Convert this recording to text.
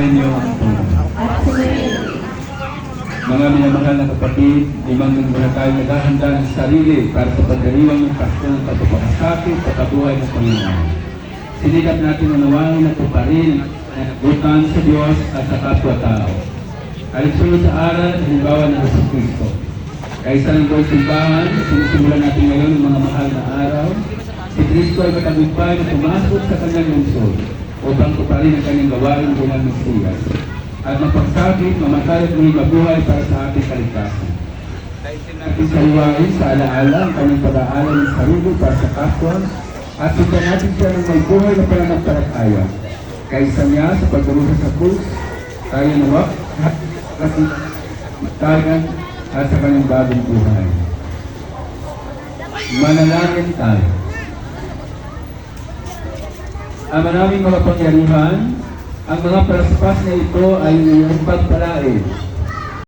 niyo ang tulong. Mga minamahal na kapatid, limang muna tayo naghahanda ng sarili para sa pagdiriwang ng Pasko ng pagpapakasakit at kabuhay ng Panginoon. Sinikap natin unawangin at tuparin ang nagutan sa Diyos at sa kapwa-tao. Alinsunod sa aral at halimbawa ng Hesus Kristo. Kaysa ng Lord Simbahan, sinisimulan natin ngayon ng mga mahal na araw. Si Kristo ay matagumpay na pumasok sa kanyang lungsod upang tuparin ang kanyang gawain bilang Mesiyas at mapagsakit, mamatay at muling mabuhay para sa ating kaligtasan. Natin saliwain sa alaala ang kanyang pag-aalala ng sarili para sa kapwa at sundan natin siya ng may buhay na pananampalataya. Kaysa niya sa pagdurusa sa krus, tayo nawak at matagan at sa kanyang bagong buhay. Manalangin tayo. Ama naming mga pangyarihan, ang mga palaspas na ito ay iyong pagpalain